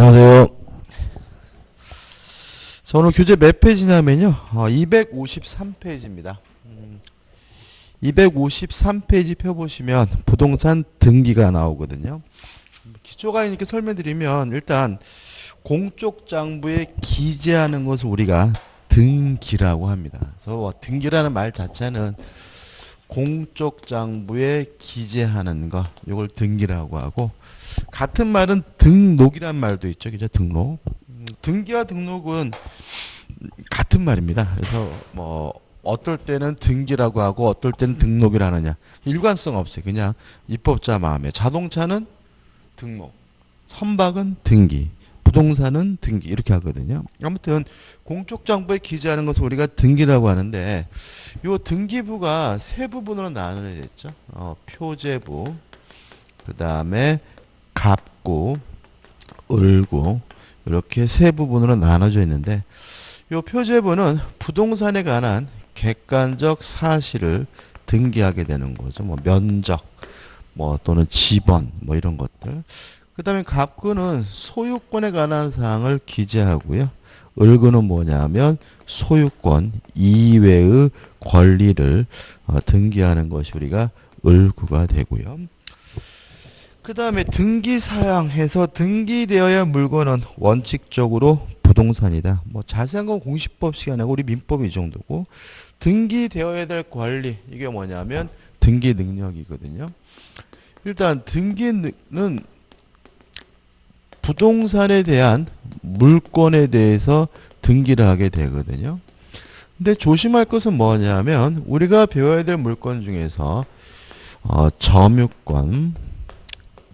안녕하세요. 자, 오늘 교재 몇 페이지냐면요. 253페이지입니다. 253페이지 펴보시면 부동산 등기가 나오거든요. 기초가 이렇게 설명드리면 일단 공적 장부에 기재하는 것을 우리가 등기라고 합니다. 그래서 등기라는 말 자체는 공적 장부에 기재하는 거, 이걸 등기라고 하고, 같은 말은 등록이란 말도 있죠. 그죠? 등록. 등기와 등록은 같은 말입니다. 그래서 뭐 어떨 때는 등기라고 하고 어떨 때는 등록이라 하느냐. 일관성 없어요. 그냥 입법자 마음에. 자동차는 등록, 선박은 등기, 부동산은 등기 이렇게 하거든요. 아무튼 공적 장부에 기재하는 것을 우리가 등기라고 하는데, 이 등기부가 세 부분으로 나누어져 있죠. 표제부, 그 다음에 갑구, 을구, 이렇게 세 부분으로 나눠져 있는데, 이 표제부는 부동산에 관한 객관적 사실을 등기하게 되는 거죠. 뭐 면적, 뭐 또는 지번, 뭐 이런 것들. 그 다음에 갑구는 소유권에 관한 사항을 기재하고요. 을구는 뭐냐면 소유권 이외의 권리를 등기하는 것이 우리가 을구가 되고요. 그 다음에 등기사항에서 등기되어야 할 물건은 원칙적으로 부동산이다. 뭐 자세한 건 공시법 시간하고 우리 민법이 이 정도고, 등기되어야 될 권리, 이게 뭐냐면 등기 능력이거든요. 일단 등기는 부동산에 대한 물건에 대해서 등기를 하게 되거든요. 근데 조심할 것은 뭐냐면 우리가 배워야 될 물건 중에서 점유권,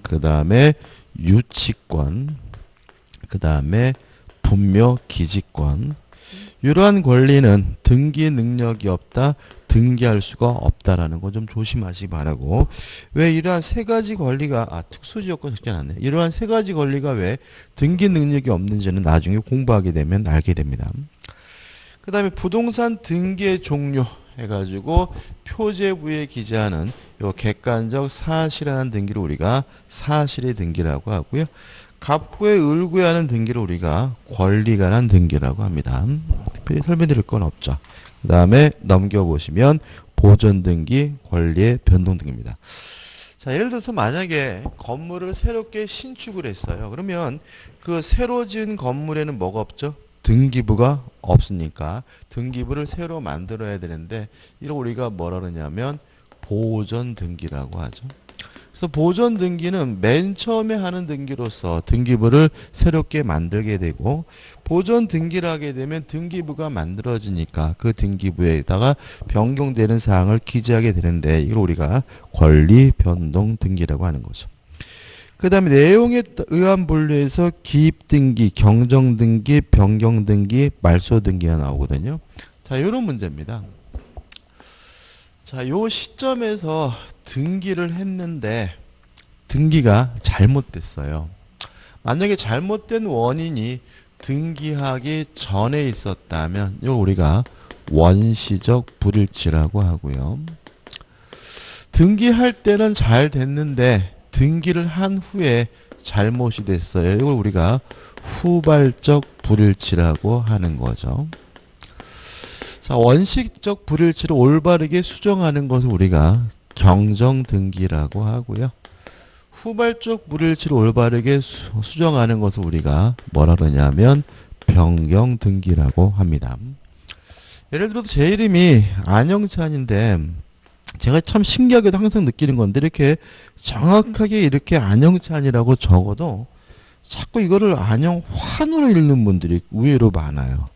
그 다음에 유치권, 그 다음에 분묘 기지권, 이러한 권리는 등기 능력이 없다, 등기할 수가 없다라는 거 좀 조심하시기 바라고. 왜 이러한 세 가지 권리가 특수지역권 적혀놨네. 이러한 세 가지 권리가 왜 등기 능력이 없는지는 나중에 공부하게 되면 알게 됩니다. 그 다음에 부동산 등기의 종류 해가지고 표제부에 기재하는 요 객관적 사실이라는 등기를 우리가 사실의 등기라고 하고요. 갑구에 을구에 하는 등기를 우리가 권리가 란 등기라고 합니다. 특별히 설명드릴 건 없죠. 그 다음에 넘겨보시면 보존등기, 권리의 변동등기입니다. 자, 예를 들어서 만약에 건물을 새롭게 신축을 했어요. 그러면 그 새로 지은 건물에는 뭐가 없죠? 등기부가 없으니까 등기부를 새로 만들어야 되는데, 이걸 우리가 뭐라 그러냐면 보존등기라고 하죠. 그래서 보존등기는 맨 처음에 하는 등기로서 등기부를 새롭게 만들게 되고, 보존등기를 하게 되면 등기부가 만들어지니까 그 등기부에다가 변경되는 사항을 기재하게 되는데, 이걸 우리가 권리 변동 등기라고 하는 거죠. 그 다음에 내용에 의한 분류에서 기입등기, 경정등기, 변경등기, 말소등기가 나오거든요. 자, 이런 문제입니다. 자, 요 시점에서 등기를 했는데 등기가 잘못됐어요. 만약에 잘못된 원인이 등기하기 전에 있었다면 이걸 우리가 원시적 불일치라고 하고요. 등기할 때는 잘 됐는데 등기를 한 후에 잘못이 됐어요. 이걸 우리가 후발적 불일치라고 하는 거죠. 자, 원칙적 불일치를 올바르게 수정하는 것을 우리가 경정등기라고 하고요. 후발적 불일치를 올바르게 수정하는 것을 우리가 뭐라 그러냐면 변경등기라고 합니다. 예를 들어서 제 이름이 안영찬인데, 제가 참 신기하게도 항상 느끼는 건데, 이렇게 정확하게 이렇게 안영찬이라고 적어도 자꾸 이거를 안영환으로 읽는 분들이 의외로 많아요.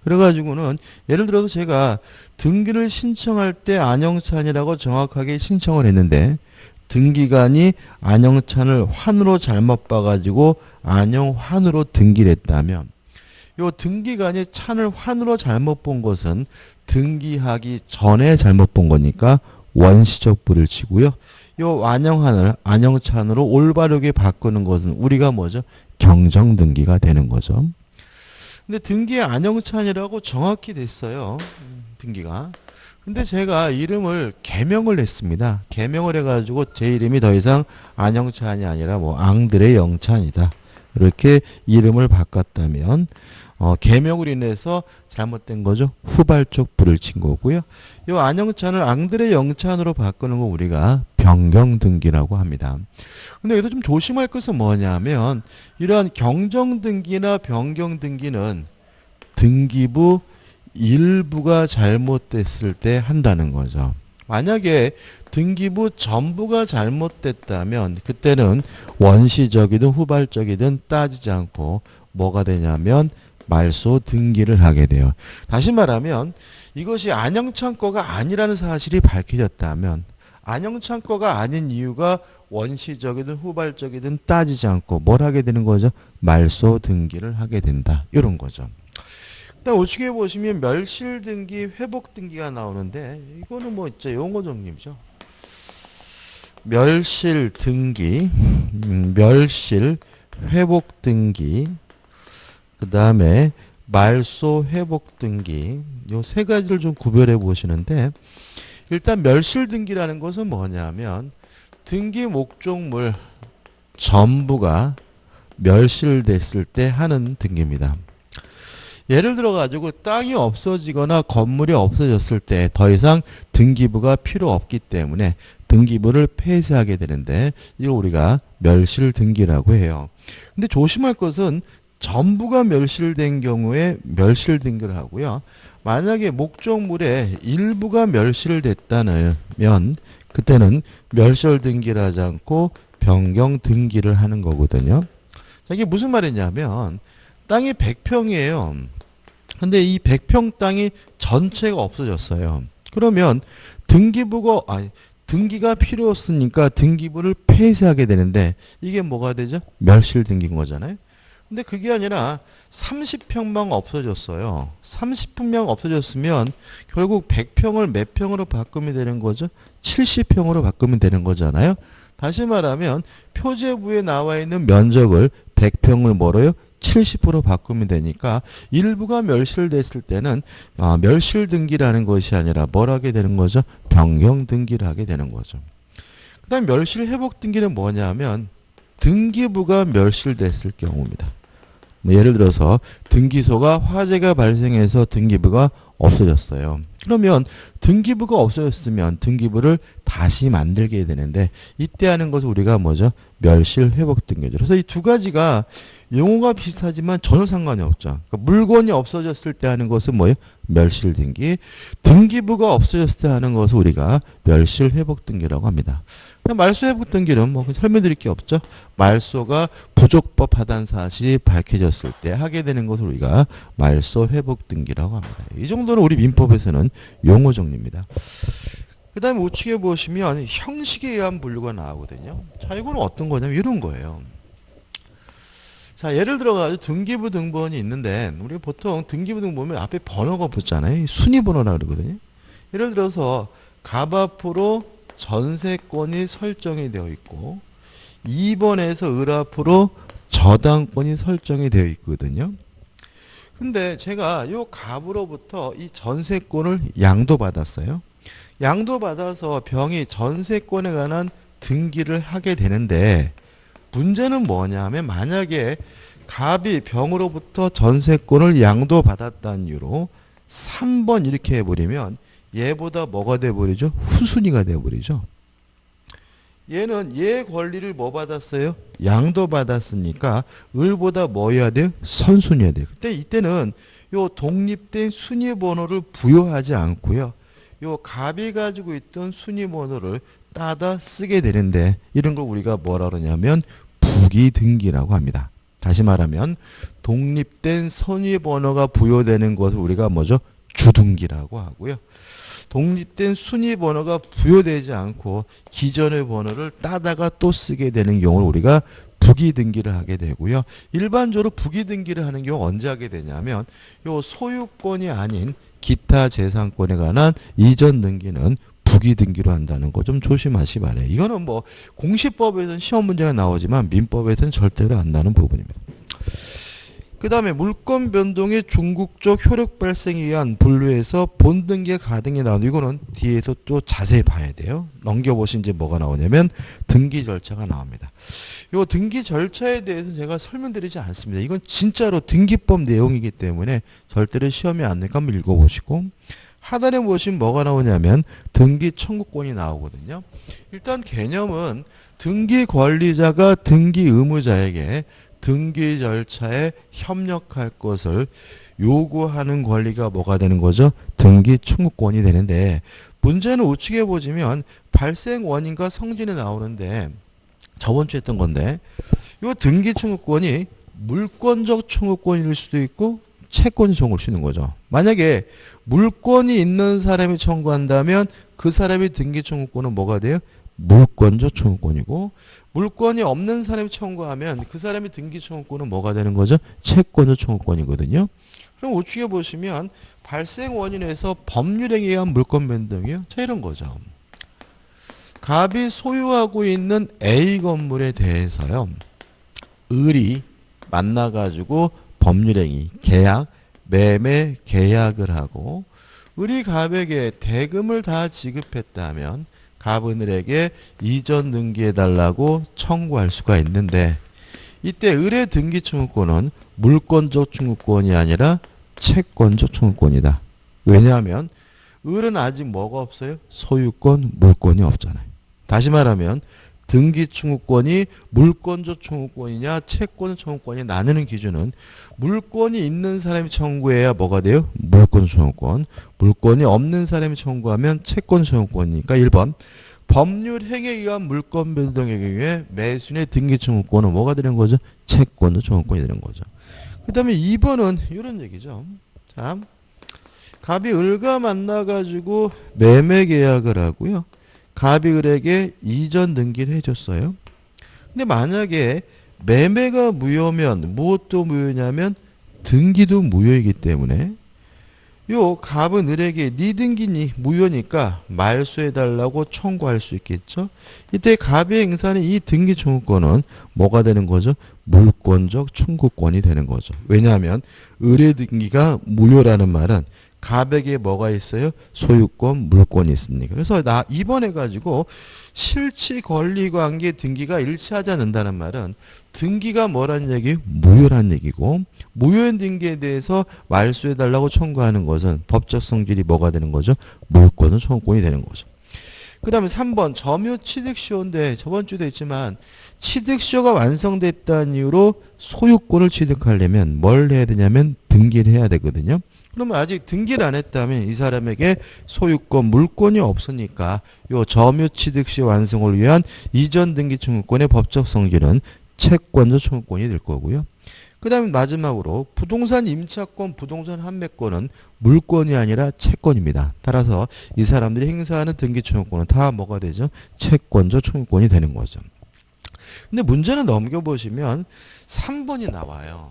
그래가지고는 예를 들어서 제가 등기를 신청할 때 안영찬이라고 정확하게 신청을 했는데, 등기관이 안영찬을 환으로 잘못 봐가지고 안영환으로 등기를 했다면, 요 등기관이 찬을 환으로 잘못 본 것은 등기하기 전에 잘못 본 거니까 원시적 불일치고요. 요 안영환을 안영찬으로 올바르게 바꾸는 것은 우리가 뭐죠? 경정등기가 되는 거죠. 근데 등기에 안영찬이라고 정확히 됐어요. 등기가. 근데 제가 이름을 개명을 했습니다. 개명을 해가지고 제 이름이 더 이상 안영찬이 아니라 뭐 앙드레 영찬이다. 이렇게 이름을 바꿨다면 개명으로 인해서 잘못된 거죠. 후발적 불을 친 거고요. 이 안영찬을 앙드레 영찬으로 바꾸는 거 우리가 변경등기라고 합니다. 근데 여기서 좀 조심할 것은 뭐냐면 이러한 경정등기나 변경등기는 등기부 일부가 잘못됐을 때 한다는 거죠. 만약에 등기부 전부가 잘못됐다면 그때는 원시적이든 후발적이든 따지지 않고 뭐가 되냐면 말소 등기를 하게 돼요. 다시 말하면 이것이 안영찬 거가 아니라는 사실이 밝혀졌다면 안영찬 거가 아닌 이유가 원시적이든 후발적이든 따지지 않고 뭘 하게 되는 거죠? 말소 등기를 하게 된다. 이런 거죠. 일단 우측에 보시면 멸실 등기, 회복 등기가 나오는데 이거는 뭐 있죠? 용어 정리죠. 멸실 등기, 멸실 회복 등기, 그 다음에 말소 회복 등기, 요 세 가지를 좀 구별해 보시는데 일단 멸실 등기라는 것은 뭐냐면 등기 목적물 전부가 멸실됐을 때 하는 등기입니다. 예를 들어 가지고 땅이 없어지거나 건물이 없어졌을 때 더 이상 등기부가 필요 없기 때문에 등기부를 폐쇄하게 되는데 이걸 우리가 멸실 등기라고 해요. 근데 조심할 것은 전부가 멸실된 경우에 멸실 등기를 하고요. 만약에 목적물의 일부가 멸실됐다면 그때는 멸실 등기를 하지 않고 변경 등기를 하는 거거든요. 자, 이게 무슨 말이냐면 땅이 100평이에요. 근데 이 100평 땅이 전체가 없어졌어요. 그러면 등기가 필요 없으니까 등기부를 폐쇄하게 되는데 이게 뭐가 되죠? 멸실 등기인 거잖아요. 근데 그게 아니라 30평만 없어졌어요. 30평만 없어졌으면 결국 100평을 몇 평으로 바꾸면 되는 거죠? 70평으로 바꾸면 되는 거잖아요. 다시 말하면 표제부에 나와 있는 면적을 100평을 뭐로요? 70% 바꾸면 되니까 일부가 멸실됐을 때는 멸실 등기라는 것이 아니라 뭘 하게 되는 거죠? 변경 등기를 하게 되는 거죠. 그 다음 멸실 회복 등기는 뭐냐면 등기부가 멸실됐을 경우입니다. 예를 들어서 등기소가 화재가 발생해서 등기부가 없어졌어요. 그러면 등기부가 없어졌으면 등기부를 다시 만들게 되는데 이때 하는 것을 우리가 뭐죠? 멸실 회복 등기죠. 그래서 이 두 가지가 용어가 비슷하지만 전혀 상관이 없죠. 그러니까 물건이 없어졌을 때 하는 것은 뭐예요? 멸실 등기. 등기부가 없어졌을 때 하는 것을 우리가 멸실 회복 등기라고 합니다. 말소 회복 등기는 뭐 설명드릴 게 없죠. 말소가 부족법하다는 사실이 밝혀졌을 때 하게 되는 것을 우리가 말소 회복 등기라고 합니다. 이 정도는 우리 민법에서는 용어 정리입니다. 그 다음에 우측에 보시면 형식에 의한 분류가 나오거든요. 자, 이거는 어떤 거냐면 이런 거예요. 자, 예를 들어가지고 등기부 등본이 있는데 우리 보통 등기부 등본은 앞에 번호가 붙잖아요. 순위번호라 그러거든요. 예를 들어서 갑 앞으로 전세권이 설정이 되어 있고 2번에서 을 앞으로 저당권이 설정이 되어 있거든요. 근데 제가 이 갑으로부터 이 전세권을 양도받았어요. 양도받아서 병이 전세권에 관한 등기를 하게 되는데 문제는 뭐냐면 만약에 갑이 병으로부터 전세권을 양도받았다는 이유로 3번 이렇게 해버리면 얘보다 뭐가 돼버리죠? 후순위가 돼버리죠. 얘는 얘 권리를 뭐 받았어요? 양도받았으니까 을보다 뭐 해야 돼요? 선순위해야 돼요. 그때 이때는 요 독립된 순위번호를 부여하지 않고요. 요 갑이 가지고 있던 순위번호를 따다 쓰게 되는데 이런 걸 우리가 뭐라 그러냐면 부기등기라고 합니다. 다시 말하면 독립된 선위번호가 부여되는 것을 우리가 뭐죠? 주등기라고 하고요. 독립된 순위번호가 부여되지 않고 기존의 번호를 따다가 또 쓰게 되는 경우를 우리가 부기등기를 하게 되고요. 일반적으로 부기등기를 하는 경우 언제 하게 되냐면 요 소유권이 아닌 기타 재산권에 관한 이전 등기는 부기등기로 한다는 거 좀 조심하시 바래요. 이거는 뭐 공시법에서는 시험 문제가 나오지만 민법에서는 절대로 안 나는 부분입니다. 그 다음에 물권 변동의 중국적 효력 발생에 의한 분류에서 본등기와 가등기 나오는 이거는 뒤에서 또 자세히 봐야 돼요. 넘겨보시면 이제 뭐가 나오냐면 등기 절차가 나옵니다. 요 등기 절차에 대해서 제가 설명드리지 않습니다. 이건 진짜로 등기법 내용이기 때문에 절대로 시험에 안 내니까 한번 읽어보시고 하단에 보시면 뭐가 나오냐면 등기 청구권이 나오거든요. 일단 개념은 등기 관리자가 등기 의무자에게 등기 절차에 협력할 것을 요구하는 권리가 뭐가 되는 거죠? 등기 청구권이 되는데 문제는 우측에 보시면 발생 원인과 성질이 나오는데 저번 주에 했던 건데 이 등기 청구권이 물권적 청구권일 수도 있고 채권이 청구할 수 있는 거죠. 만약에 물권이 있는 사람이 청구한다면 그 사람의 등기 청구권은 뭐가 돼요? 물권적 청구권이고 물권이 없는 사람이 청구하면 그 사람의 등기 청구권은 뭐가 되는 거죠? 채권적 청구권이거든요. 그럼 우측에 보시면 발생 원인에서 법률행위에 의한 물권 변동이요. 자 이런 거죠. 갑이 소유하고 있는 A 건물에 대해서요. 을이 만나가지고 법률행위, 계약, 매매 계약을 하고 을이 갑에게 대금을 다 지급했다면 갑은 을에게 이전 등기해달라고 청구할 수가 있는데 이때 을의 등기 청구권은 물권적 청구권이 아니라 채권적 청구권이다. 왜냐하면 을은 아직 뭐가 없어요? 소유권, 물권이 없잖아요. 다시 말하면 등기 청구권이 물권적 청구권이냐 채권 청구권이 나누는 기준은 물권이 있는 사람이 청구해야 뭐가 돼요? 물권 청구권. 물권이 없는 사람이 청구하면 채권 청구권이니까 1번 법률 행위에 의한 물권 변동의 경우에 매수인의 등기 청구권은 뭐가 되는 거죠? 채권적 청구권이 되는 거죠. 그 다음에 2번은 이런 얘기죠. 자, 갑이 을과 만나가지고 매매 계약을 하고요. 갑이 을에게 이전 등기를 해줬어요. 근데 만약에 매매가 무효면 무엇도 무효냐면 등기도 무효이기 때문에 요 갑은 을에게 네 등기니 무효니까 말소해달라고 청구할 수 있겠죠. 이때 갑이 행사하는 이 등기 청구권은 뭐가 되는 거죠? 물권적 청구권이 되는 거죠. 왜냐하면 을의 등기가 무효라는 말은 갑에게 뭐가 있어요? 소유권, 물권이 있습니다. 그래서 나 이번에 가지고 실치 권리 관계 등기가 일치하지 않는다는 말은 등기가 뭐란 얘기? 무효란 얘기고 무효인 등기에 대해서 말소해달라고 청구하는 것은 법적 성질이 뭐가 되는 거죠? 물권은 청구권이 되는 거죠. 그 다음에 3번 점유 취득시효인데 저번 주도 했지만 취득시효가 완성됐다는 이유로 소유권을 취득하려면 뭘 해야 되냐면 등기를 해야 되거든요. 그러면 아직 등기를 안 했다면 이 사람에게 소유권, 물권이 없으니까 요 점유 취득시 완성을 위한 이전 등기 청구권의 법적 성질은 채권적 청구권이 될 거고요. 그 다음에 마지막으로 부동산 임차권, 부동산 판매권은 물권이 아니라 채권입니다. 따라서 이 사람들이 행사하는 등기 청구권은 다 뭐가 되죠? 채권적 청구권이 되는 거죠. 근데 문제는 넘겨보시면 3번이 나와요.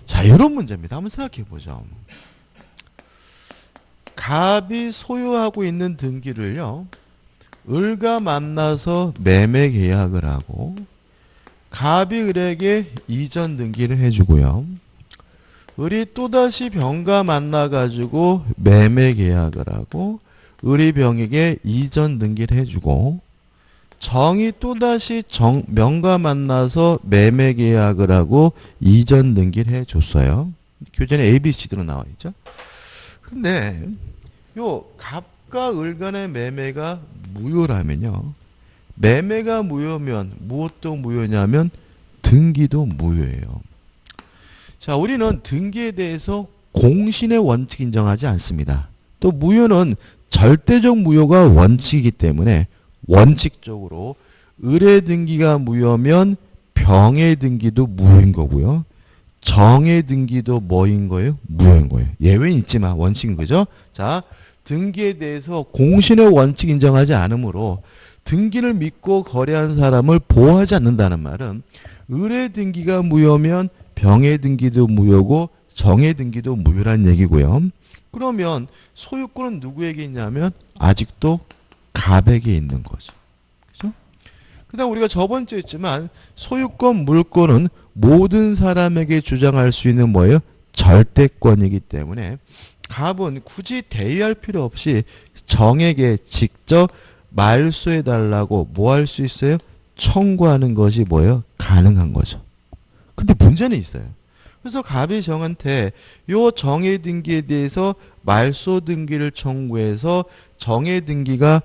자, 이런 문제입니다. 한번 생각해 보죠. 갑이 소유하고 있는 등기를요. 을과 만나서 매매 계약을 하고 갑이 을에게 이전 등기를 해주고요. 을이 또다시 병과 만나가지고 매매 계약을 하고 을이 병에게 이전 등기를 해주고 정이 또다시 명과 만나서 매매 계약을 하고 이전 등기를 해줬어요. 교재는 ABC대로 나와 있죠. 근데 요 갑과 을 간의 매매가 무효라면요. 매매가 무효면 무엇도 무효냐면 등기도 무효예요. 자, 우리는 등기에 대해서 공신의 원칙 인정하지 않습니다. 또 무효는 절대적 무효가 원칙이기 때문에 원칙적으로 을의 등기가 무효면 병의 등기도 무효인 거고요. 정의 등기도 뭐인 거예요? 무효인 거예요. 예외는 있지만 원칙은 그죠? 자, 등기에 대해서 공신의 원칙 인정하지 않으므로 등기를 믿고 거래한 사람을 보호하지 않는다는 말은 을의 등기가 무효면 병의 등기도 무효고 정의 등기도 무효란 얘기고요. 그러면 소유권은 누구에게 있냐면 아직도 갑에게 있는 거죠. 그죠? 그다음 우리가 저번 주에 했지만 소유권, 물권은 모든 사람에게 주장할 수 있는 뭐예요? 절대권이기 때문에 갑은 굳이 대의할 필요 없이 정에게 직접 말소해달라고 뭐 할 수 있어요? 청구하는 것이 뭐예요? 가능한 거죠. 근데 문제는 있어요. 그래서 갑이 정한테 요 정의 등기에 대해서 말소 등기를 청구해서 정의 등기가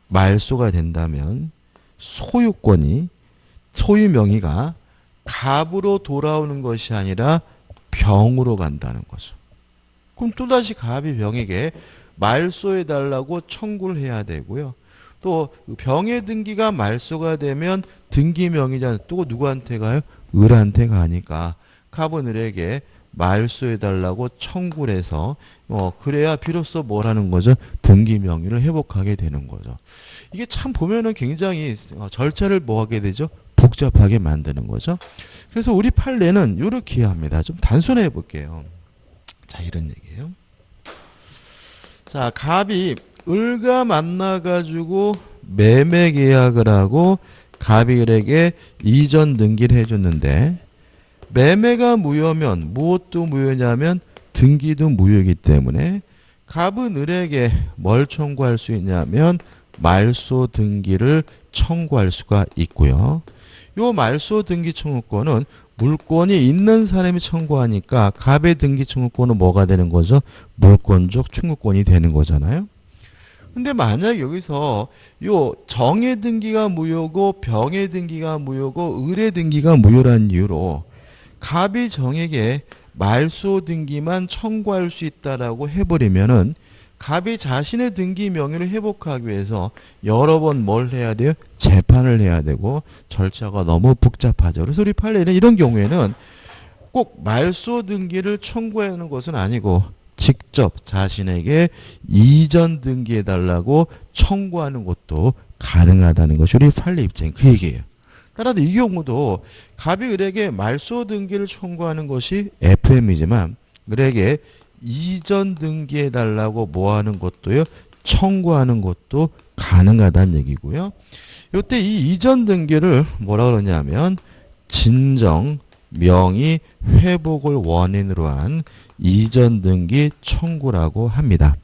말소가 된다면 소유권이 소유 명의가 갑으로 돌아오는 것이 아니라 병으로 간다는 거죠. 그럼 또다시 갑이 병에게 말소해달라고 청구를 해야 되고요. 또 병의 등기가 말소가 되면 등기 명의자는 또 누구한테 가요? 을한테 가니까 갑은 을에게 말소해달라고 청구를 해서 그래야 비로소 뭘 하는 거죠? 등기 명의를 회복하게 되는 거죠. 이게 참 보면은 굉장히 절차를 뭐 하게 되죠? 복잡하게 만드는 거죠. 그래서 우리 판례는 이렇게 합니다. 좀 단순해 볼게요. 자, 이런 얘기예요. 자, 갑이 을과 만나가지고 매매 계약을 하고 갑이 을에게 이전 등기를 해줬는데 매매가 무효면 무엇도 무효냐면 등기도 무효이기 때문에 갑은 을에게 뭘 청구할 수 있냐면 말소 등기를 청구할 수가 있고요. 요 말소 등기 청구권은 물권이 있는 사람이 청구하니까 갑의 등기 청구권은 뭐가 되는 거죠? 물권적 청구권이 되는 거잖아요. 근데 만약 여기서 요 정의 등기가 무효고 병의 등기가 무효고 을의 등기가 무효라는 이유로 갑이 정에게 말소 등기만 청구할 수 있다라고 해버리면은 갑이 자신의 등기 명의를 회복하기 위해서 여러 번 뭘 해야 돼요? 재판을 해야 되고 절차가 너무 복잡하죠. 그래서 우리 판례는 이런 경우에는 꼭 말소 등기를 청구하는 것은 아니고 직접 자신에게 이전 등기해달라고 청구하는 것도 가능하다는 것이 우리 판례 입장인 그 얘기예요. 따라서 이 경우도 갑이 을에게 말소 등기를 청구하는 것이 FM이지만 을에게 이전 등기해달라고 뭐 하는 것도요? 청구하는 것도 가능하다는 얘기고요. 이때 이 이전 등기를 뭐라 그러냐면 진정, 명의, 회복을 원인으로 한 이전 등기 청구라고 합니다.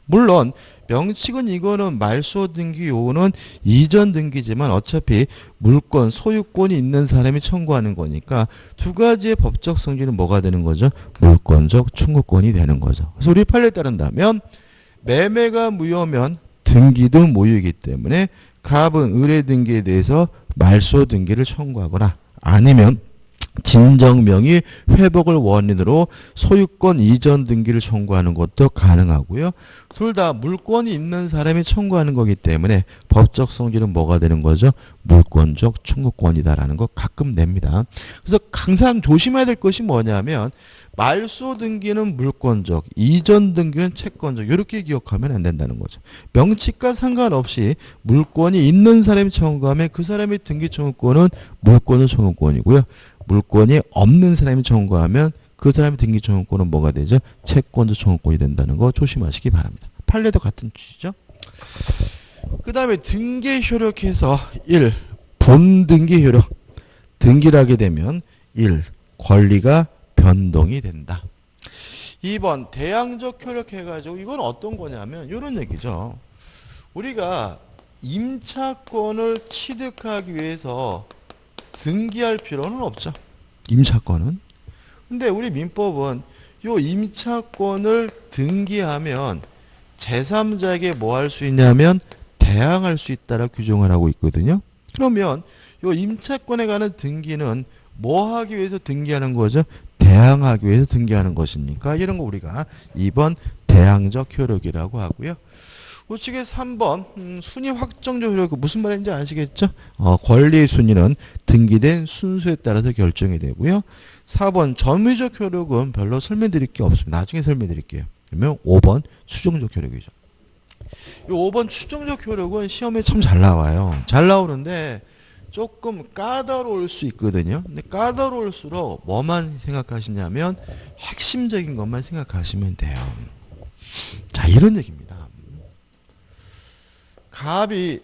물론 명칭은 이거는 말소 등기 요구는 이전 등기지만 어차피 물권, 소유권이 있는 사람이 청구하는 거니까 두 가지의 법적 성질은 뭐가 되는 거죠? 물권적 청구권이 되는 거죠. 그래서 우리 판례에 따른다면 매매가 무효면 등기도 무효이기 때문에 갑은 을의 등기에 대해서 말소 등기를 청구하거나 아니면 진정명의 회복을 원인으로 소유권 이전 등기를 청구하는 것도 가능하고요. 둘 다 물권이 있는 사람이 청구하는 거기 때문에 법적 성질은 뭐가 되는 거죠? 물권적 청구권이다라는 거 가끔 냅니다. 그래서 항상 조심해야 될 것이 뭐냐면 말소 등기는 물권적, 이전 등기는 채권적 이렇게 기억하면 안 된다는 거죠. 명칭과 상관없이 물권이 있는 사람이 청구하면 그 사람의 등기 청구권은 물권의 청구권이고요. 물권이 없는 사람이 청구하면 그 사람의 등기 청구권은 뭐가 되죠? 채권적 청구권이 된다는 거 조심하시기 바랍니다. 판례도 같은 취지죠. 그 다음에 등기 효력해서 1. 본등기 효력. 등기를 하게 되면 1. 권리가 변동이 된다. 2번 대항적 효력해가지고 이건 어떤 거냐면 이런 얘기죠. 우리가 임차권을 취득하기 위해서 등기할 필요는 없죠. 임차권은. 근데 우리 민법은 요 임차권을 등기하면 제3자에게 뭐 할 수 있냐면 대항할 수 있다라고 규정을 하고 있거든요. 그러면 요 임차권에 관한 등기는 뭐 하기 위해서 등기하는 거죠? 대항하기 위해서 등기하는 것이니까 이런 거 우리가 2번 대항적 효력이라고 하고요. 우측에 3번 순위 확정적 효력 무슨 말인지 아시겠죠? 권리의 순위는 등기된 순서에 따라서 결정이 되고요. 4번 점유적 효력은 별로 설명드릴 게 없습니다. 나중에 설명드릴게요. 그러면 5번 추정적 효력이죠. 이 5번 추정적 효력은 시험에 참 잘 나와요. 잘 나오는데 조금 까다로울 수 있거든요. 근데 까다로울수록 뭐만 생각하시냐면 핵심적인 것만 생각하시면 돼요. 자, 이런 얘기입니다. 갑이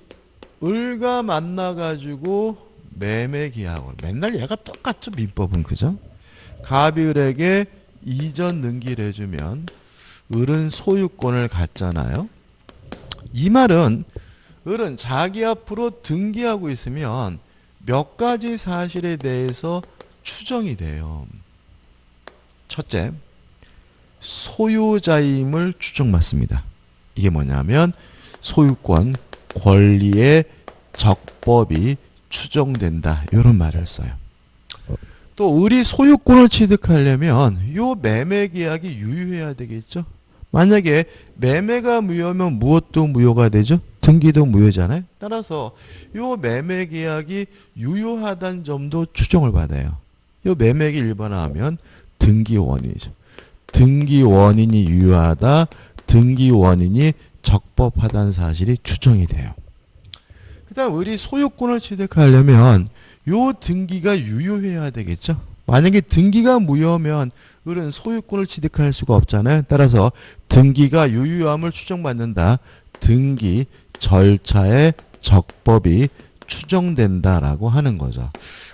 을과 만나가지고 매매 계약을 맨날 얘가 똑같죠 민법은 그죠? 갑이 을에게 이전 등기를 해주면 을은 소유권을 갖잖아요. 이 말은 을은 자기 앞으로 등기하고 있으면 몇 가지 사실에 대해서 추정이 돼요. 첫째, 소유자임을 추정받습니다. 이게 뭐냐면 소유권, 권리의 적법이 추정된다. 이런 말을 써요. 또 을이 소유권을 취득하려면 요 매매 계약이 유효해야 되겠죠. 만약에 매매가 무효면 무엇도 무효가 되죠. 등기도 무효잖아요. 따라서 요 매매 계약이 유효하다는 점도 추정을 받아요. 요 매매 계약 일반화하면 등기 원인이죠. 등기 원인이 유효하다. 등기 원인이 적법하다는 사실이 추정이 돼요. 그 다음 을이 소유권을 취득하려면 요 등기가 유효해야 되겠죠. 만약에 등기가 무효면 을은 소유권을 취득할 수가 없잖아요. 따라서 등기가 유효함을 추정받는다. 등기 절차의 적법이 추정된다라고 하는 거죠.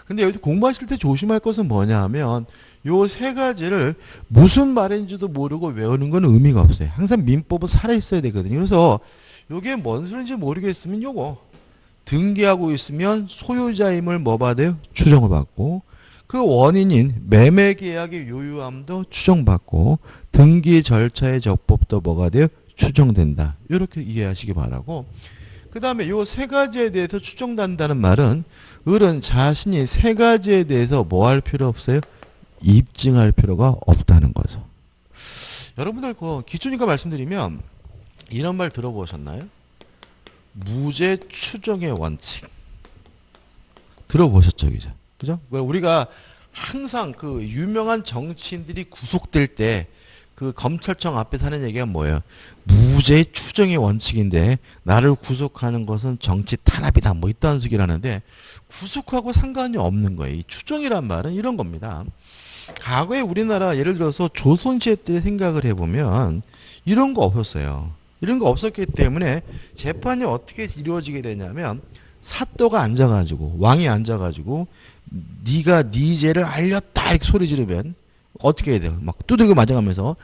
근데 여기 공부하실 때 조심할 것은 뭐냐 하면 요 세 가지를 무슨 말인지도 모르고 외우는 건 의미가 없어요. 항상 민법은 살아있어야 되거든요. 그래서 요게 뭔 소리인지 모르겠으면 요거 등기하고 있으면 소유자임을 뭐 받아요? 추정을 받고 그 원인인 매매 계약의 유효함도 추정받고 등기 절차의 적법도 뭐가 돼요? 추정된다. 이렇게 이해하시기 바라고 그 다음에 요 세 가지에 대해서 추정된다는 말은 을은 자신이 세 가지에 대해서 뭐 할 필요 없어요? 입증할 필요가 없다는 거죠. 여러분들 그 기초니까 말씀드리면 이런 말 들어보셨나요? 무죄 추정의 원칙 들어보셨죠, 그죠? 우리가 항상 그 유명한 정치인들이 구속될 때 그 검찰청 앞에서 하는 얘기가 뭐예요? 무죄 추정의 원칙인데 나를 구속하는 것은 정치 탄압이다 뭐 이딴 식이라는데 구속하고 상관이 없는 거예요. 이 추정이란 말은 이런 겁니다. 과거에 우리나라 예를 들어서 조선시대 때 생각을 해보면 이런 거 없었어요. 이런 거 없었기 때문에 재판이 어떻게 이루어지게 되냐면 사또가 앉아가지고 왕이 앉아가지고 네가 네 죄를 알렸다 이렇게 소리 지르면 어떻게 해야 돼요? 막 두들겨 맞아가면서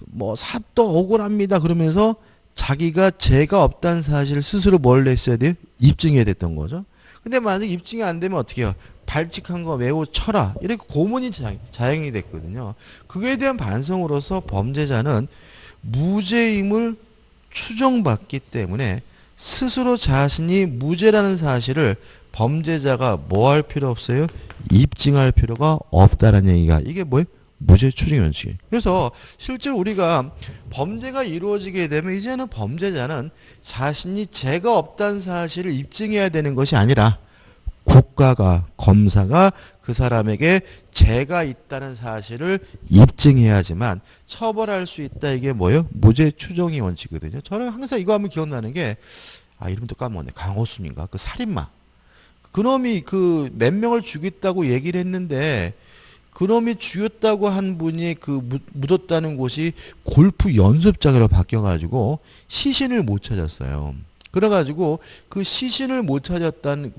뭐 사또 억울합니다 그러면서 자기가 죄가 없다는 사실을 스스로 뭘 했어야 돼요? 입증해야 됐던 거죠. 근데 만약에 입증이 안 되면 어떻게 해요? 발칙한 거 매우 쳐라 이렇게 고문이 자행이 됐거든요. 그에 대한 반성으로서 범죄자는 무죄임을 추정받기 때문에 스스로 자신이 무죄라는 사실을 범죄자가 뭐 할 필요 없어요? 입증할 필요가 없다는 얘기가 이게 뭐예요? 무죄 추정 원칙이에요. 그래서 실제로 우리가 범죄가 이루어지게 되면 이제는 범죄자는 자신이 죄가 없다는 사실을 입증해야 되는 것이 아니라 국가가 검사가 그 사람에게 죄가 있다는 사실을 입증해야지만 처벌할 수 있다. 이게 뭐예요? 무죄 추정의 원칙이거든요. 저는 항상 이거 하면 기억나는 게 이름도 까먹었네. 강호순인가? 그 살인마. 그놈이 그 몇 명을 죽였다고 얘기를 했는데 그놈이 죽였다고 한 분이 그 묻었다는 곳이 골프 연습장으로 바뀌어가지고 시신을 못 찾았어요. 그래가지고 그 시신을 못 찾은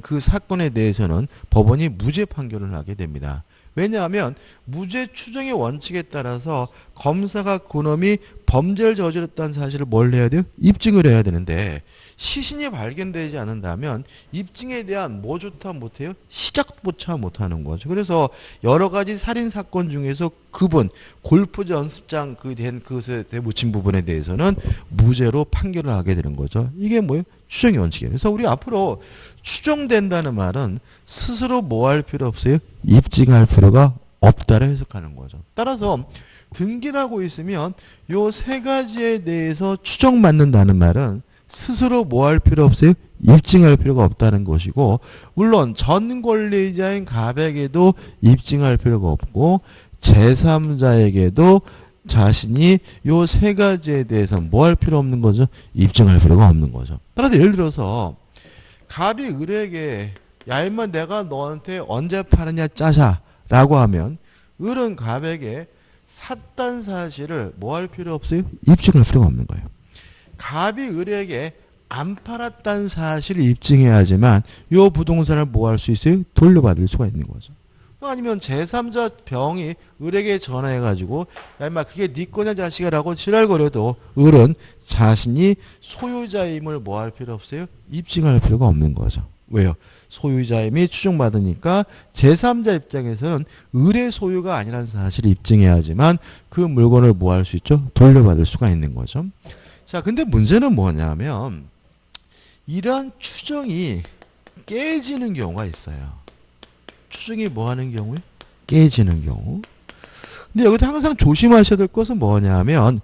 그 사건에 대해서는 법원이 무죄 판결을 하게 됩니다. 왜냐하면 무죄 추정의 원칙에 따라서 검사가 그놈이 범죄를 저질렀다는 사실을 뭘 해야 돼요? 입증을 해야 되는데 시신이 발견되지 않는다면 입증에 대한 뭐조차 못해요? 시작조차 못하는 거죠. 그래서 여러 가지 살인 사건 중에서 그분 골프 연습장 된 그것에 묻힌 부분에 대해서는 무죄로 판결을 하게 되는 거죠. 이게 뭐예요? 추정의 원칙이에요. 그래서 우리 앞으로 추정된다는 말은 스스로 뭐 할 필요 없어요? 입증할 필요가 없다를 해석하는 거죠. 따라서 등기라고 있으면 요 세 가지에 대해서 추정받는다는 말은 스스로 뭐 할 필요 없어요? 입증할 필요가 없다는 것이고 물론 전 권리자인 갑에게도 입증할 필요가 없고 제3자에게도 자신이 요 세 가지에 대해서 뭐 할 필요 없는 거죠? 입증할 필요가 없는 거죠. 따라서 예를 들어서 갑이 을에게 야 임마 내가 너한테 언제 파느냐 짜자 라고 하면 을은 갑에게 샀다는 사실을 뭐 할 필요 없어요? 입증할 필요가 없는 거예요. 갑이 을에게 안 팔았다는 사실을 입증해야지만 요 부동산을 뭐 할 수 있어요? 돌려받을 수가 있는 거죠. 아니면 제3자 병이 을에게 전화해가지고 야 임마 그게 네 거냐 자식아라고 지랄거려도 을은 자신이 소유자임을 뭐 할 필요 없어요? 입증할 필요가 없는 거죠. 왜요? 소유자임이 추정받으니까 제3자 입장에서는 을의 소유가 아니라는 사실을 입증해야지만 그 물건을 뭐 할 수 있죠? 돌려받을 수가 있는 거죠. 자, 근데 문제는 뭐냐면 이러한 추정이 깨지는 경우가 있어요. 추정이 뭐 하는 경우에? 깨지는 경우. 근데 여기서 항상 조심하셔야 될 것은 뭐냐면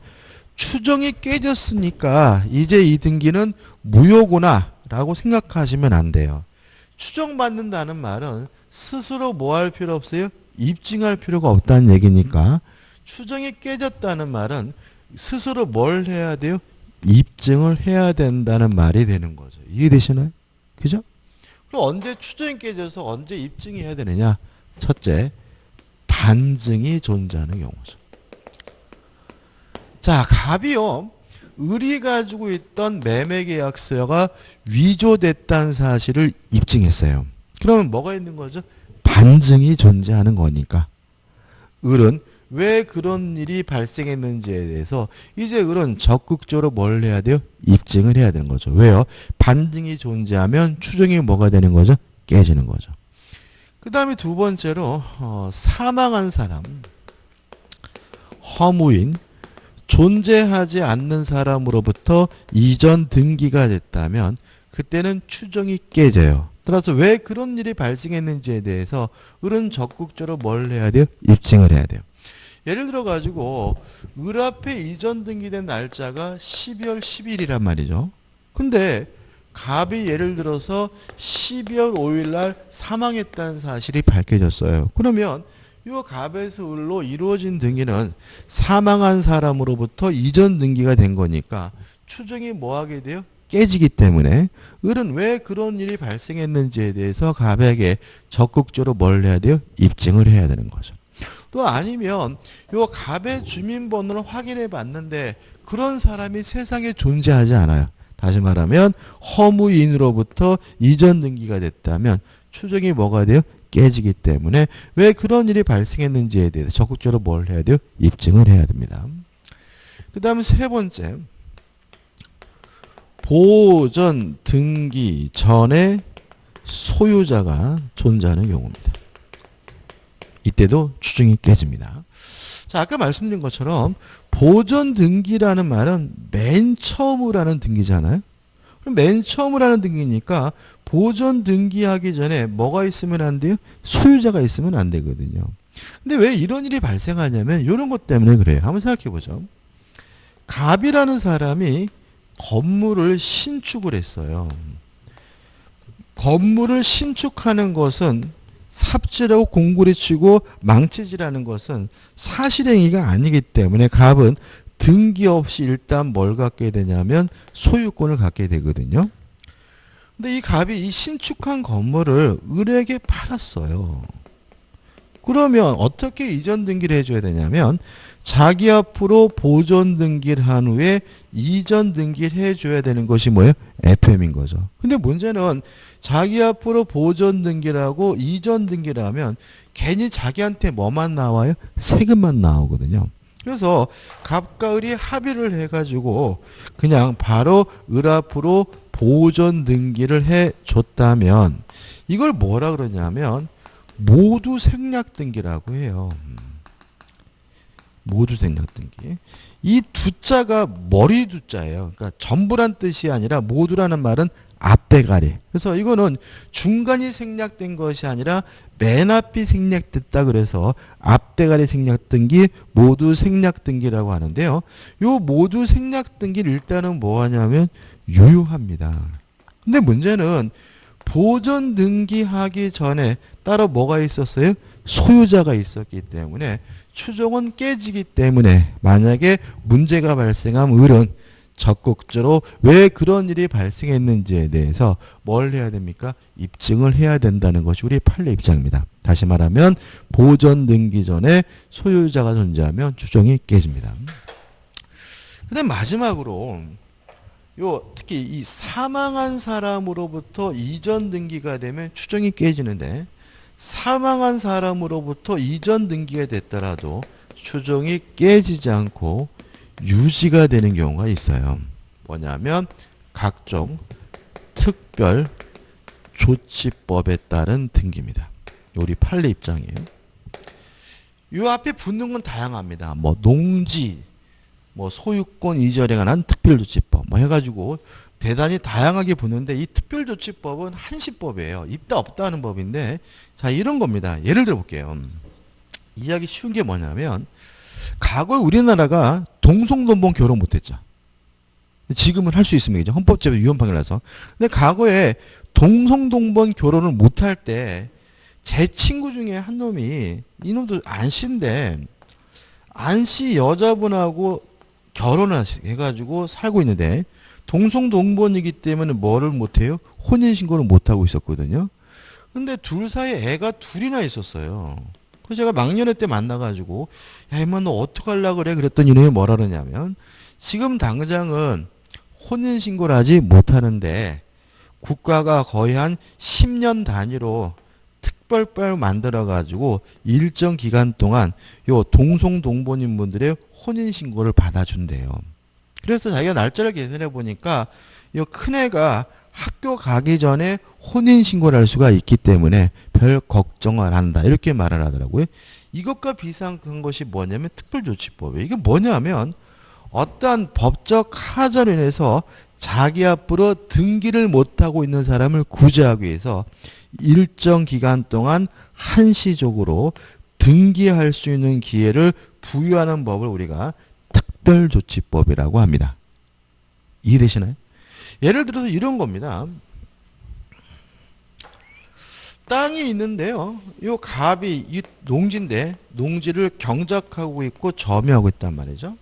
추정이 깨졌으니까 이제 이 등기는 무효구나 라고 생각하시면 안 돼요. 추정받는다는 말은 스스로 뭐 할 필요 없어요? 입증할 필요가 없다는 얘기니까 추정이 깨졌다는 말은 스스로 뭘 해야 돼요? 입증을 해야 된다는 말이 되는 거죠. 이해되시나요? 그죠? 그럼 언제 추정이 깨져서 언제 입증이 해야 되느냐? 첫째, 반증이 존재하는 경우죠. 자, 갑이요. 을이 가지고 있던 매매계약서가 위조됐다는 사실을 입증했어요. 그러면 뭐가 있는 거죠? 반증이 존재하는 거니까. 을은 왜 그런 일이 발생했는지에 대해서 이제 을은 적극적으로 뭘 해야 돼요? 입증을 해야 되는 거죠. 왜요? 반증이 존재하면 추정이 뭐가 되는 거죠? 깨지는 거죠. 그 다음에 두 번째로 사망한 사람, 허무인, 존재하지 않는 사람으로부터 이전 등기가 됐다면 그때는 추정이 깨져요. 따라서 왜 그런 일이 발생했는지에 대해서 을은 적극적으로 뭘 해야 돼요? 입증을 해야 돼요. 예를 들어 가지고 을 앞에 이전 등기된 날짜가 12월 10일이란 말이죠. 근데 갑이 예를 들어서 12월 5일 날 사망했다는 사실이 밝혀졌어요. 그러면 이 갑에서 을로 이루어진 등기는 사망한 사람으로부터 이전 등기가 된 거니까 추정이 뭐 하게 돼요? 깨지기 때문에 을은 왜 그런 일이 발생했는지에 대해서 갑에게 적극적으로 뭘 해야 돼요? 입증을 해야 되는 거죠. 또 아니면 요 갑의 주민번호를 확인해 봤는데 그런 사람이 세상에 존재하지 않아요. 다시 말하면 허무인으로부터 이전 등기가 됐다면 추정이 뭐가 돼요? 깨지기 때문에 왜 그런 일이 발생했는지에 대해서 적극적으로 뭘 해야 돼요? 입증을 해야 됩니다. 그 다음에 세 번째, 보전 등기 전에 소유자가 존재하는 경우입니다. 이때도 추정이 깨집니다. 자, 아까 말씀드린 것처럼 보전 등기라는 말은 맨 처음으로 하는 등기잖아요. 그럼 맨 처음으로 하는 등기니까 보전 등기하기 전에 뭐가 있으면 안 돼요? 소유자가 있으면 안 되거든요. 근데 왜 이런 일이 발생하냐면 이런 것 때문에 그래요. 한번 생각해 보죠. 갑이라는 사람이 건물을 신축을 했어요. 건물을 신축하는 것은 삽질하고 공구리 치고 망치질하는 것은 사실행위가 아니기 때문에 갑은 등기 없이 일단 뭘 갖게 되냐면 소유권을 갖게 되거든요. 근데 이 갑이 이 신축한 건물을 을에게 팔았어요. 그러면 어떻게 이전 등기를 해줘야 되냐면 자기 앞으로 보존 등기를 한 후에 이전 등기를 해줘야 되는 것이 뭐예요? FM인 거죠. 근데 문제는 자기 앞으로 보존 등기를 하고 이전 등기를 하면 괜히 자기한테 뭐만 나와요? 세금만 나오거든요. 그래서 갑과 을이 합의를 해가지고 그냥 바로 을 앞으로 보존 등기를 해줬다면 이걸 뭐라 그러냐면 모두 생략 등기라고 해요. 모두 생략 등기. 이 두자가 머리 두자예요. 그러니까 전부란 뜻이 아니라 모두라는 말은 앞대가리. 그래서 이거는 중간이 생략된 것이 아니라 맨 앞이 생략됐다 그래서 앞대가리 생략 등기, 모두 생략 등기라고 하는데요. 요 모두 생략 등기를 일단은 뭐 하냐면 유효합니다. 근데 문제는 보존 등기하기 전에 따로 뭐가 있었어요? 소유자가 있었기 때문에 추정은 깨지기 때문에 만약에 문제가 발생하면 을은 적극적으로 왜 그런 일이 발생했는지에 대해서 뭘 해야 됩니까? 입증을 해야 된다는 것이 우리 판례 입장입니다. 다시 말하면 보존 등기 전에 소유자가 존재하면 추정이 깨집니다. 그 다음 마지막으로 특히 이 사망한 사람으로부터 이전 등기가 되면 추정이 깨지는데 사망한 사람으로부터 이전 등기가 됐더라도 추정이 깨지지 않고 유지가 되는 경우가 있어요. 뭐냐면 각종 특별 조치법에 따른 등기입니다. 우리 판례 입장이에요. 이 앞에 붙는 건 다양합니다. 뭐 농지, 뭐 소유권 이전에 관한 특별조치법 뭐 해가지고 대단히 다양하게 붙는데 이 특별조치법은 한시법이에요. 있다 없다 하는 법인데 자 이런 겁니다. 예를 들어 볼게요. 이해하기 쉬운 게 뭐냐면 과거에 우리나라가 동성동본 결혼 못했죠. 지금은 할 수 있습니다. 헌법재판소 위헌 판결나서. 근데 과거에 동성동본 결혼을 못할 때 제 친구 중에 한 놈이 이놈도 안씨인데 안씨 여자분하고 결혼을 해가지고 살고 있는데 동성동본이기 때문에 뭐를 못해요? 혼인신고를 못하고 있었거든요. 근데 둘 사이에 애가 둘이나 있었어요. 그래서 제가 막년회 때 만나가지고 야 이만 너 어떡하려고 그래? 그랬더니 이놈이 뭐라 그러냐면 지금 당장은 혼인신고를 하지 못하는데 국가가 거의 한 10년 단위로 특별법을 만들어가지고 일정 기간 동안 요 동성동본인 분들의 혼인신고를 받아준대요. 그래서 자기가 날짜를 계산해 보니까 요 큰애가 학교 가기 전에 혼인신고를 할 수가 있기 때문에 별 걱정을 안 한다. 이렇게 말을 하더라고요. 이것과 비슷한 것이 뭐냐면 특별조치법이에요. 이게 뭐냐면 어떠한 법적 하자로 인해서 자기 앞으로 등기를 못하고 있는 사람을 구제하기 위해서 일정 기간 동안 한시적으로 등기할 수 있는 기회를 부여하는 법을 우리가 특별조치법이라고 합니다. 이해되시나요? 예를 들어서 이런 겁니다. 땅이 있는데요. 요 갑이 이 농지인데 농지를 경작하고 있고 점유하고 있단 말이죠.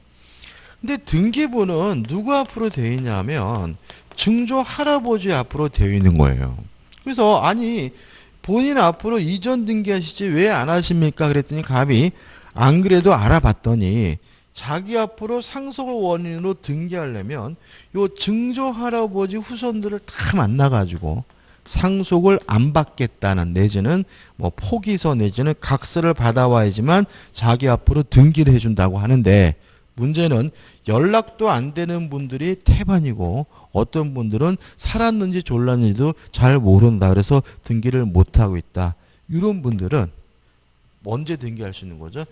근데 등기부는 누구 앞으로 되어 있냐면 증조 할아버지 앞으로 되어 있는 거예요. 그래서 아니 본인 앞으로 이전 등기하시지 왜 안 하십니까? 그랬더니 갑이 안 그래도 알아봤더니 자기 앞으로 상속 원인으로 등기하려면 요 증조 할아버지 후손들을 다 만나가지고 상속을 안 받겠다는 내지는 뭐 포기서 내지는 각서를 받아와야지만 자기 앞으로 등기를 해준다고 하는데 문제는 연락도 안 되는 분들이 태반이고 어떤 분들은 살았는지 졸랐는지도 잘 모른다. 그래서 등기를 못하고 있다. 이런 분들은 언제 등기할 수 있는 거죠?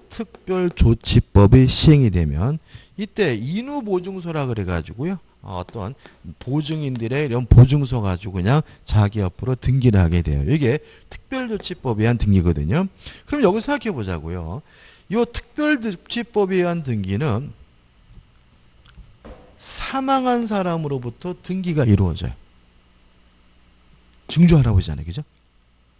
특별조치법이 시행이 되면 이때 인후보증서라 그래가지고요. 어떤 보증인들의 이런 보증서 가지고 그냥 자기 앞으로 등기를 하게 돼요. 이게 특별조치법에 의한 등기거든요. 그럼 여기서 생각해 보자고요. 이 특별조치법에 의한 등기는 사망한 사람으로부터 등기가 이루어져요. 증조 할아버지잖아요. 그죠?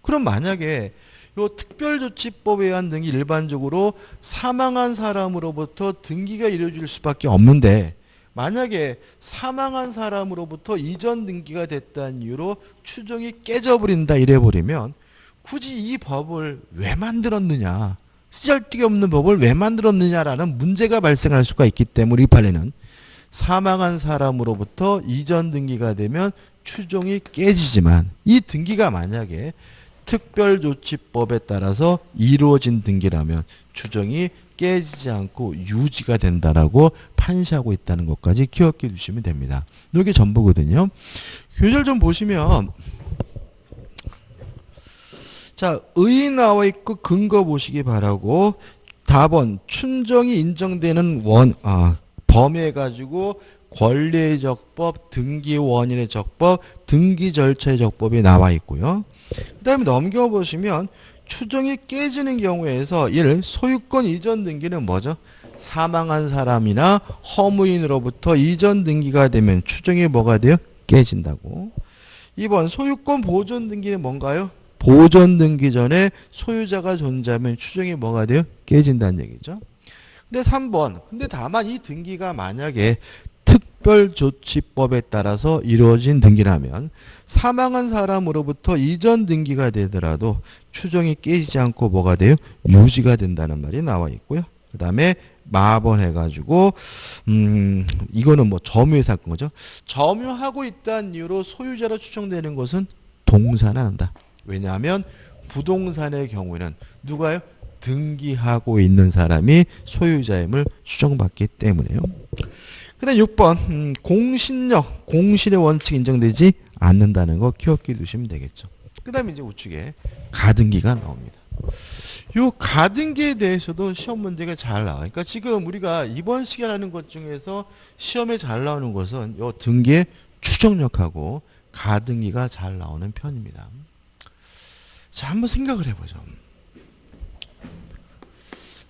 그럼 만약에 이 특별조치법에 의한 등기 일반적으로 사망한 사람으로부터 등기가 이루어질 수밖에 없는데 만약에 사망한 사람으로부터 이전 등기가 됐다는 이유로 추정이 깨져버린다 이래버리면 굳이 이 법을 왜 만들었느냐, 쓰잘데기없는 법을 왜 만들었느냐라는 문제가 발생할 수가 있기 때문에 이 판례는 사망한 사람으로부터 이전 등기가 되면 추정이 깨지지만 이 등기가 만약에 특별조치법에 따라서 이루어진 등기라면 추정이 깨지지 않고 유지가 된다라고 판시하고 있다는 것까지 기억해 주시면 됩니다. 이게 전부거든요. 교재를 좀 보시면 자, 의 나와 있고 근거 보시기 바라고 답은 춘정이 인정되는 범위해 가지고 권리의 적법, 등기 원인의 적법, 등기 절차의 적법이 나와 있고요. 그 다음에 넘겨보시면 추정이 깨지는 경우에서 이를 소유권 이전 등기는 뭐죠? 사망한 사람이나 허무인으로부터 이전 등기가 되면 추정이 뭐가 돼요? 깨진다고. 2번 소유권 보존 등기는 뭔가요? 보존 등기 전에 소유자가 존재하면 추정이 뭐가 돼요? 깨진다는 얘기죠. 근데 3번. 근데 다만 이 등기가 만약에 특별조치법에 따라서 이루어진 등기라면 사망한 사람으로부터 이전 등기가 되더라도 추정이 깨지지 않고 뭐가 돼요? 유지가 된다는 말이 나와 있고요. 그 다음에 마번해가지고 이거는 뭐 점유의 사건이죠. 점유하고 있다는 이유로 소유자로 추정되는 것은 동사는 한다. 왜냐하면 부동산의 경우에는 누가요? 등기하고 있는 사람이 소유자임을 추정받기 때문에요. 그 다음 6번 공신력, 공신의 원칙 인정되지 않는다는 거 기억해 두시면 되겠죠. 그 다음에 이제 우측에 가등기가 나옵니다. 요 가등기에 대해서도 시험 문제가 잘 나와요. 그러니까 지금 우리가 이번 시간에 하는 것 중에서 시험에 잘 나오는 것은 요 등기의 추정력하고 가등기가 잘 나오는 편입니다. 자, 한번 생각을 해보죠.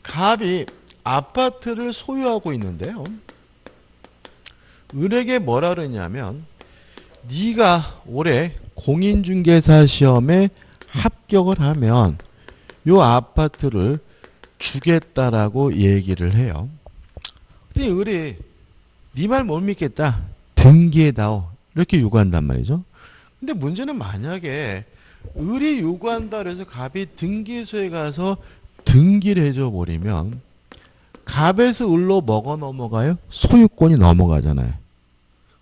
갑이 아파트를 소유하고 있는데요. 을에게 뭐라 그러냐면 네가 올해 공인중개사 시험에 합격을 하면 요 아파트를 주겠다라고 얘기를 해요. 근데 을이 네 말 못 믿겠다. 등기해다오. 이렇게 요구한단 말이죠. 근데 문제는 만약에 을이 요구한다 그래서 갑이 등기소에 가서 등기를 해줘 버리면 갑에서 을로 뭐가 넘어가요? 소유권이 넘어가잖아요.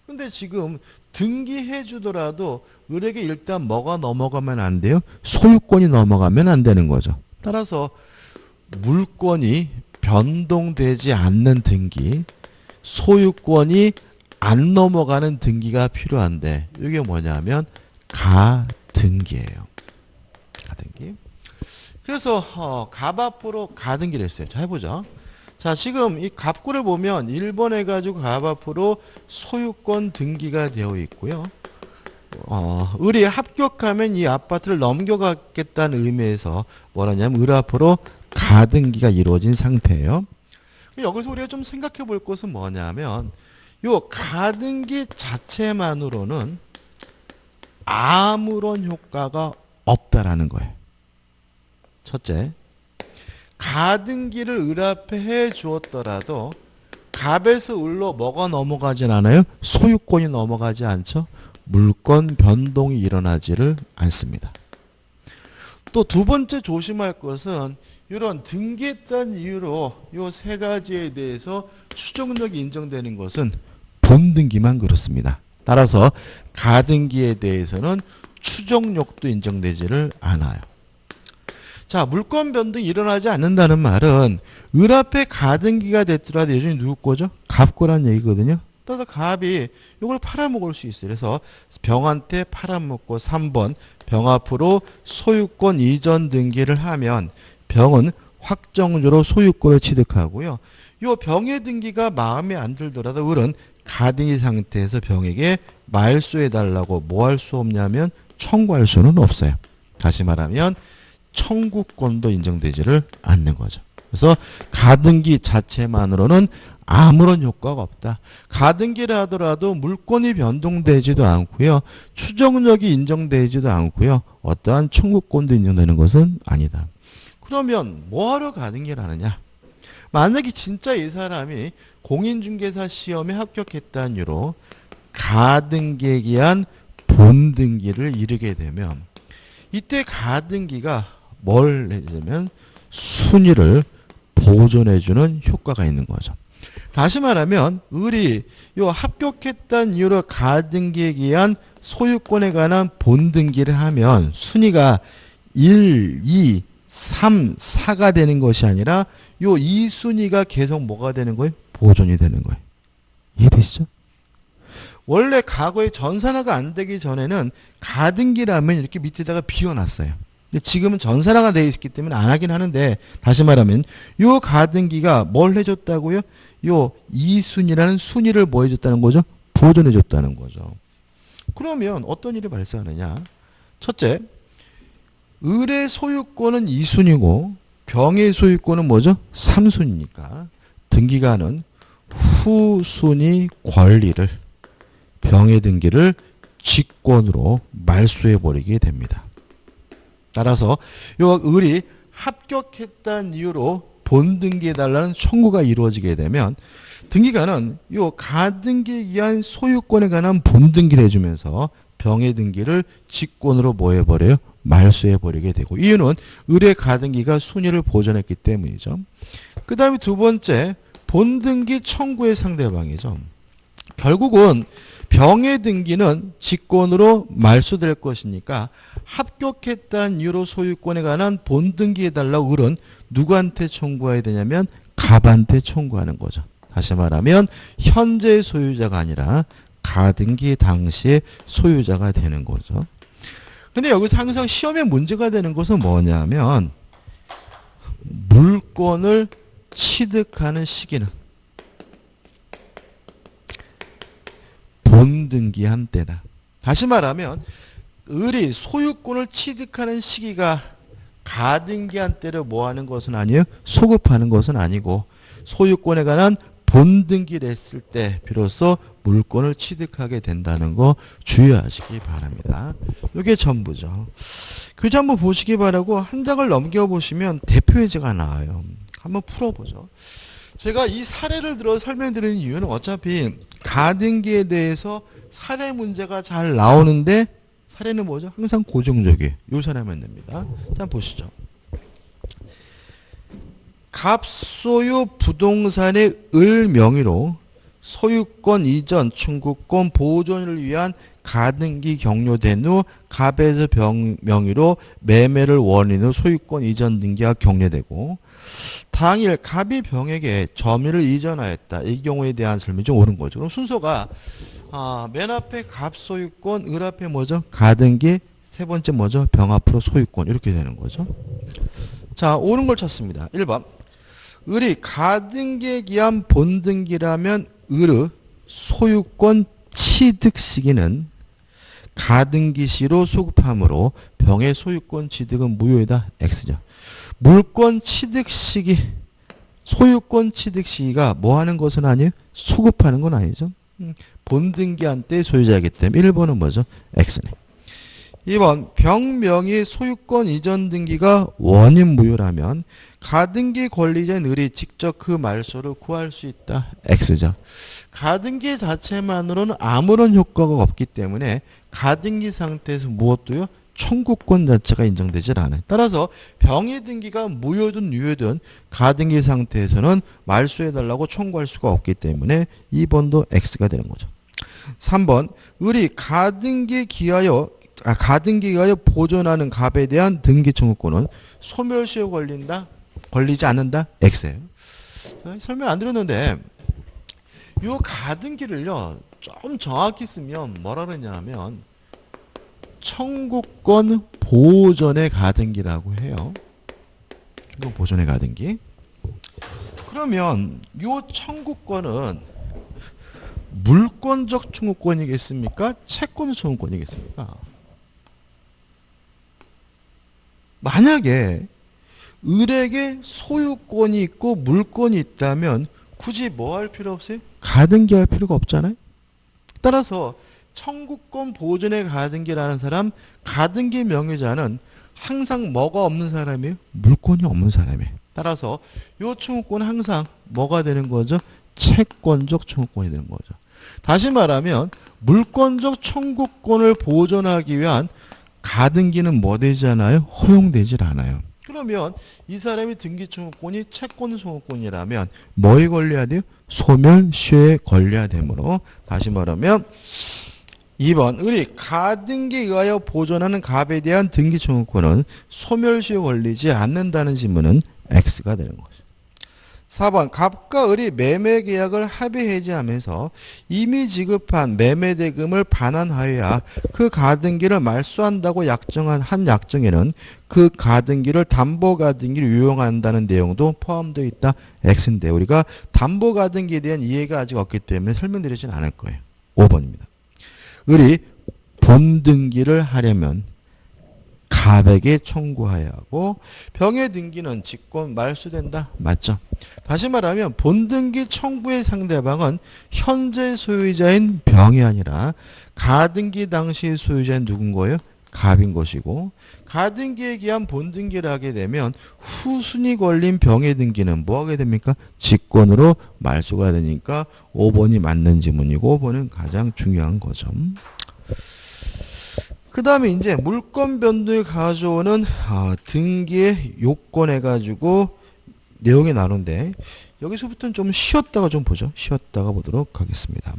근데 지금 등기해 주더라도 을에게 일단 뭐가 넘어가면 안 돼요? 소유권이 넘어가면 안 되는 거죠. 따라서 물권이 변동되지 않는 등기, 소유권이 안 넘어가는 등기가 필요한데 이게 뭐냐면 가등기예요. 가등기. 그래서 갑 앞으로 가등기를 했어요. 자, 해보죠. 자, 지금 이 갑구를 보면 1번 해가지고 갑 앞으로 소유권 등기가 되어 있고요. 을이 합격하면 이 아파트를 넘겨가겠다는 의미에서 뭐라냐면 을 앞으로 가등기가 이루어진 상태예요. 여기서 우리가 좀 생각해 볼 것은 뭐냐면 요 가등기 자체만으로는 아무런 효과가 없다라는 거예요. 첫째, 가등기를 을 앞에 해 주었더라도 갑에서 을로 뭐가 넘어가진 않아요? 소유권이 넘어가지 않죠? 물권 변동이 일어나지를 않습니다. 또 두 번째 조심할 것은 이런 등기했다는 이유로 이 세 가지에 대해서 추정력이 인정되는 것은 본등기만 그렇습니다. 따라서 가등기에 대해서는 추정력도 인정되지를 않아요. 자, 물권 변동이 일어나지 않는다는 말은 을 앞에 가등기가 됐더라도 여전히 누구 거죠? 갑거란 얘기거든요. 따라서 갑이 이걸 팔아먹을 수 있어요. 그래서 병한테 팔아먹고 3번 병 앞으로 소유권 이전 등기를 하면 병은 확정적으로 소유권을 취득하고요. 이 병의 등기가 마음에 안 들더라도 을은 가등기 상태에서 병에게 말소해달라고 뭐 할 수 없냐면 청구할 수는 없어요. 다시 말하면 청구권도 인정되지를 않는 거죠. 그래서 가등기 자체만으로는 아무런 효과가 없다. 가등기를 하더라도 물권이 변동되지도 않고요. 추정력이 인정되지도 않고요. 어떠한 청구권도 인정되는 것은 아니다. 그러면 뭐하러 가등기를 하느냐? 만약에 진짜 이 사람이 공인중개사 시험에 합격했다는 이유로 가등기에 의한 본등기를 이루게 되면 이때 가등기가 뭘 해주면 순위를 보존해주는 효과가 있는 거죠. 다시 말하면 을이 요 합격했다는 이유로 가등기에 의한 소유권에 관한 본등기를 하면 순위가 1, 2, 3, 4가 되는 것이 아니라 요 2순위가 계속 뭐가 되는 거예요? 보존이 되는 거예요. 이해되시죠? 원래 과거에 전산화가 안 되기 전에는 가등기라면 이렇게 밑에다가 비워놨어요. 근데 지금은 전산화가 되어 있기 때문에 안 하긴 하는데 다시 말하면 요 가등기가 뭘 해줬다고요? 요 2순위라는 순위를 뭐 해줬다는 거죠? 보존해줬다는 거죠. 그러면 어떤 일이 발생하느냐? 첫째, 을의 소유권은 2순위고 병의 소유권은 뭐죠? 3순위니까 등기관은 후순위 권리를 병의 등기를 직권으로 말소해버리게 됩니다. 따라서 요 을이 합격했다는 이유로 본등기해달라는 청구가 이루어지게 되면 등기관은 요 가등기에 의한 소유권에 관한 본등기를 해주면서 병의 등기를 직권으로 뭐 해버려요? 말소해버리게 되고 이유는 을의 가등기가 순위를 보존했기 때문이죠. 그 다음에 두 번째, 본등기 청구의 상대방이죠. 결국은 병의 등기는 직권으로 말소될 것이니까 합격했다는 이유로 소유권에 관한 본등기해달라고 을은 누구한테 청구해야 되냐면 갑한테 청구하는 거죠. 다시 말하면 현재 소유자가 아니라 가등기 당시의 소유자가 되는 거죠. 근데 여기서 항상 시험에 문제가 되는 것은 뭐냐면 물건을 취득하는 시기는 본등기한 때다. 다시 말하면 을이 소유권을 취득하는 시기가 가등기한 때를 뭐하는 것은 아니에요. 소급하는 것은 아니고 소유권에 관한 본등기를 했을 때 비로소 물건을 취득하게 된다는 거 주의하시기 바랍니다. 이게 전부죠. 교재 한번 보시기 바라고 한 장을 넘겨보시면 대표예제가 나와요. 한번 풀어보죠. 제가 이 사례를 들어 설명드리는 이유는 어차피 가등기에 대해서 사례 문제가 잘 나오는데 사례는 뭐죠? 항상 고정적이에요. 요 사례만 됩니다. 자, 보시죠. 갑소유 부동산의 을 명의로 소유권 이전, 청구권 보존을 위한 가등기 격려된 후 갑에서 명의로 매매를 원인으로 소유권 이전 등기가 격려되고 당일 갑이 병에게 점유를 이전하였다. 이 경우에 대한 설명이 좀 옳은 거죠. 그럼 순서가 맨 앞에 갑소유권, 을 앞에 뭐죠? 가등기, 세 번째 뭐죠? 병 앞으로 소유권 이렇게 되는 거죠. 자, 옳은 걸 찾습니다. 1번. 을이 가등기에 기한 본등기라면 을의 소유권 취득 시기는 가등기 시로 소급함으로 병의 소유권 취득은 무효이다. X죠. 물권 취득 시기, 소유권 취득 시기가 뭐 하는 것은 아니에요? 소급하는 건 아니죠. 본등기한 때 소유자이기 때문에 1번은 뭐죠? X네. 2번 병명의 소유권 이전 등기가 원인 무효라면 가등기 권리자인 을이 직접 그 말소를 구할 수 있다. X죠. 가등기 자체만으로는 아무런 효과가 없기 때문에 가등기 상태에서 무엇도요? 청구권 자체가 인정되질 않아요. 따라서 병의 등기가 무효든 유효든 가등기 상태에서는 말소해달라고 청구할 수가 없기 때문에 2번도 X가 되는 거죠. 3번 을이 가등기에 기하여 보존하는 갑에 대한 등기 청구권은 소멸시효 걸리지 않는다? X예요. 설명 안 드렸는데 이 가등기를요 좀 정확히 쓰면 뭐라 그러냐면 청구권 보존의 가등기라고 해요. 이거 보존의 가등기. 그러면 이 청구권은 물권적 청구권이겠습니까? 채권 청구권이겠습니까? 만약에 을에게 소유권이 있고 물권이 있다면 굳이 뭐 할 필요 없어요? 가등기 할 필요가 없잖아요. 따라서 청구권 보존의 가등기라는 사람, 가등기 명의자는 항상 뭐가 없는 사람이에요? 물권이 없는 사람이에요. 따라서 이 청구권은 항상 뭐가 되는 거죠? 채권적 청구권이 되는 거죠. 다시 말하면 물권적 청구권을 보존하기 위한 가등기는 뭐 되잖아요? 허용되질 않아요. 그러면 이 사람이 등기 청구권이 채권 청구권이라면 뭐에 걸려야 돼요? 소멸시효에 걸려야 되므로 다시 말하면 2번 을이 가등기에 의하여 보존하는 갑에 대한 등기 청구권은 소멸시효에 걸리지 않는다는 질문은 X가 되는 거죠. 4번 갑과 을이 매매 계약을 합의 해지하면서 이미 지급한 매매 대금을 반환하여야 그 가등기를 말소한다고 한 약정에는 그 가등기를 담보 가등기를 유용한다는 내용도 포함되어 있다. X인데 우리가 담보 가등기에 대한 이해가 아직 없기 때문에 설명드리진 않을 거예요. 5번입니다. 을이 본등기를 하려면 갑에게 청구해야 하고 병의 등기는 직권 말소된다. 맞죠? 다시 말하면 본등기 청구의 상대방은 현재 소유자인 병이 아니라 가등기 당시 소유자인 누군 거예요? 갑인 것이고 가등기에 기한 본등기를 하게 되면 후순위 걸린 병의 등기는 뭐 하게 됩니까? 직권으로 말소가 되니까 5번이 맞는 지문이고 5번은 가장 중요한 거죠. 그 다음에 이제 물권 변동이 가져오는 등기의 요건 해가지고 내용이 나오는데 여기서부터는 좀 쉬었다가 좀 보죠. 쉬었다가 보도록 하겠습니다.